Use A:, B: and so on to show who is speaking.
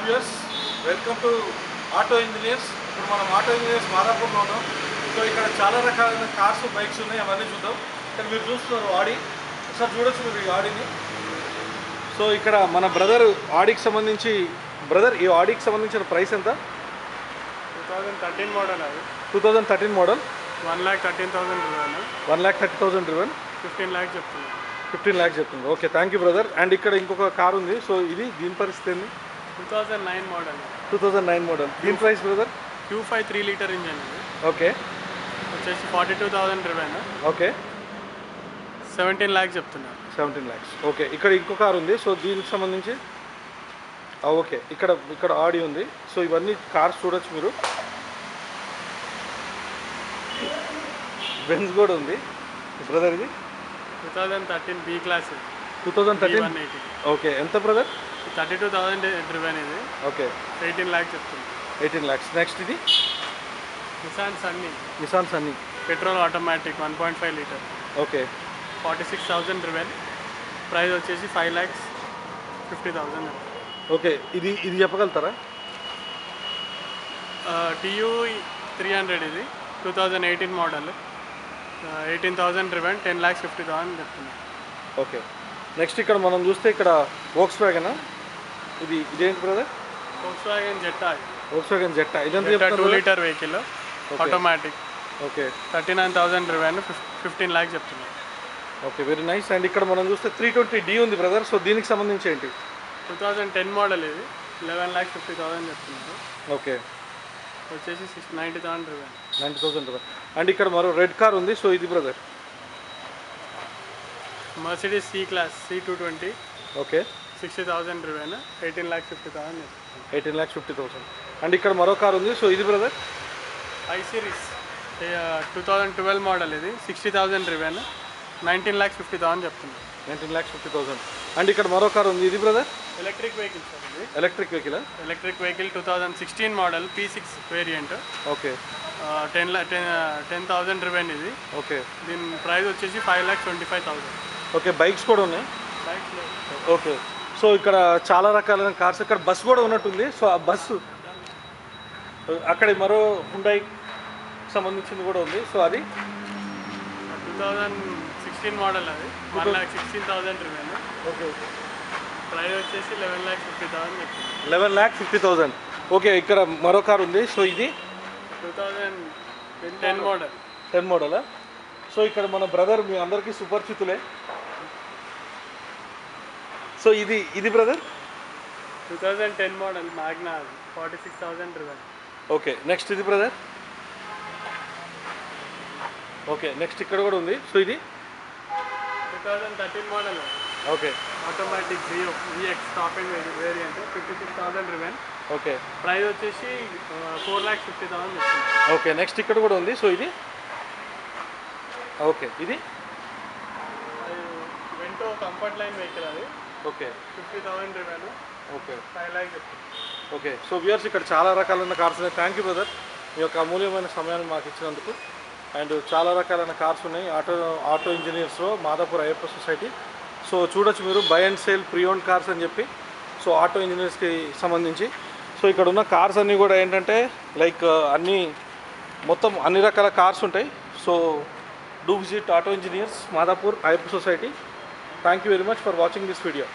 A: Viewers, welcome to auto engineers. ఇప్పుడు మనం auto engineers మాదాపూర్లో ఉన్నాం. సో ఇక్కడ చాలా రకాలైన కార్స్ బైక్స్ ఉన్నాయి, అవన్నీ చూద్దాం. ఇక్కడ మీరు చూస్తున్నారు ఆడి. ఒకసారి చూడొచ్చు మీరు ఈ ఆడిని. సో ఇక్కడ మన బ్రదర్ ఆడికి సంబంధించి ఈ ఆడికి సంబంధించిన ప్రైస్ ఎంత?
B: 2013 మోడల్. అది
A: 2013 మోడల్.
B: 1,13,000 డ్రివెన్.
A: 1,30,000 డ్రివెన్.
B: 15 lakhs చెప్తుంది.
A: 15 lakhs చెప్తుంది. Okay, thank you brother. And ఇక్కడ ఇంకొక కార్ ఉంది. సో దీని పరిస్థితి ఏంది?
B: 2009 మోడల్.
A: 2009 మోడల్. దీని price brother?
B: Q5 3 litre engine ఇది.
A: ఓకే,
B: వచ్చేసి 42,000 డ్రివెన్.
A: ఓకే,
B: 17 lakhs చెప్తున్నారు.
A: 17 lakhs. ఓకే, ఇక్కడ ఇంకో కార్ ఉంది. సో దీనికి సంబంధించి ఓకే, ఇక్కడ ఆడి ఉంది. సో ఇవన్నీ కార్స్ చూడొచ్చు మీరు. బెంజ్ కూడా ఉంది బ్రదర్. ఇది
B: 2013 B క్లాస్.
A: 2013.
B: 180.
A: ఓకే, ఎంత బ్రదర్?
B: 32,000 డ్రివెన్ ఇది.
A: ఓకే,
B: 18 lakhs చెప్తుంది.
A: 18 lakhs. నెక్స్ట్ ఇది
B: Nissan Sunny.
A: Sunny.
B: Petrol automatic 1.5 litre.
A: Okay,
B: 46,000 driven. Price వచ్చేసి 5,50,000.
A: ఓకే, ఇది చెప్పగలుగుతారా?
B: TU 300 ఇది 2018 మోడల్. 18,000 డ్రివెన్. 10,50,000 చెప్తున్నారు.
A: ఓకే, నెక్స్ట్ ఇక్కడ మనం చూస్తే ఇక్కడ వోక్స్ వ్యాగన్. ఇదేంటి బ్రదర్?
B: Volkswagen Jetta.
A: వోక్స్ జెట్టా. ఇదంతా
B: 2 litre vehicle automatic.
A: Okay,
B: 39,000 driven. 15 lakhs చెప్తున్నారు.
A: Okay, very nice. అండ్ ఇక్కడ మనం చూస్తే 320D ఉంది బ్రదర్. సో దీనికి సంబంధించి ఏంటి?
B: 2010 మోడల్ ఇది. 11,50,000 చెప్తున్నారు.
A: ఓకే,
B: వచ్చేసి 90,000 డ్రివెన్.
A: 90,000 రూపాయలు. అండ్ ఇక్కడ మరో రెడ్ కార్ ఉంది. సో ఇది brother?
B: Mercedes C class C220.
A: Okay,
B: 60,000 driven. 18,50,000 చెప్తున్నారు.
A: 18,50,000. అండ్ ఇక్కడ మరో కార్ ఉంది. సో ఇది బ్రదర్?
B: I series 2012 మోడల్ ఇది. 60,000 డ్రివెన్. 19,50,000 చెప్తున్నారు.
A: 19,50,000. అండ్ ఇక్కడ మరో కార్ ఉంది. ఇది బ్రదర్?
B: ఎలక్ట్రిక్ వెహికల్ సార్ ఇది.
A: Electric vehicle.
B: Electric vehicle 2016 model P6 variant.
A: Okay,
B: 10,000 driven ఇది.
A: ఓకే,
B: దీని ప్రైస్ వచ్చేసి 5,25,000.
A: ఓకే, బైక్స్ కూడా ఉన్నాయి.
B: బైక్స్ లేవు.
A: ఓకే, సో ఇక్కడ చాలా రకాలైన కార్స్. ఇక్కడ బస్సు కూడా ఉన్నట్టుంది. సో ఆ బస్సు అక్కడ మరో హుండాయ్ సంబంధించింది కూడా ఉంది. సో అది
B: 2016 మోడల్. అది 1,16,000 డ్రివెన్.
A: ఓకే,
B: ప్రైస్ వచ్చేసి 11,50,000 చెప్తుంది.
A: 11,50,000. ఓకే, ఇక్కడ మరో కార్ ఉంది. సో ఇది
B: 2010 మోడల్.
A: 10 మోడలా? సో ఇక్కడ మన బ్రదర్ మీ అందరికీ సుపరిచితులే. సో ఇది brother?
B: 2010 model Magna. 46,000 driven.
A: Okay, next ఇది బ్రదర్? ఓకే, నెక్స్ట్ ఇక్కడ కూడా ఉంది. సో ఇది
B: 2013 model.
A: Okay,
B: automatic Brio VX top end variant. 56,000 driven.
A: Okay,
B: price వచ్చేసి 4,50,000 చెప్తుంది.
A: ఓకే, నెక్స్ట్ ఇక్కడ కూడా ఉంది. సో ఇది ఓకే, ఇది
B: వెంటో కంఫర్ట్ లైన్ వెహికల్. అది
A: ఓకే,
B: 50,000 డ్రివెన్.
A: ఓకే,
B: 5 lakhs చెప్తుంది.
A: ఓకే. సో వ్యూయర్స్, ఇక్కడ చాలా రకాలైన కార్స్ ఉన్నాయి. థ్యాంక్ యూ బ్రదర్, మీ యొక్క అమూల్యమైన సమయాన్ని మాకు ఇచ్చినందుకు. అండ్ చాలా రకాలైన కార్స్ ఉన్నాయి ఆటో ఇంజనీర్స్లో మాదాపూర్ అయ్యప్ప సొసైటీ. సో చూడొచ్చు మీరు, buy and sale pre own cars అని చెప్పి. సో ఆటో ఇంజనీర్స్కి సంబంధించి. సో ఇక్కడ ఉన్న కార్స్ అన్నీ కూడా ఏంటంటే లైక్ మొత్తం అన్ని రకాల కార్స్ ఉంటాయి. So do visit auto engineers Madhapur Ayyappa society. Thank you very much for watching this video.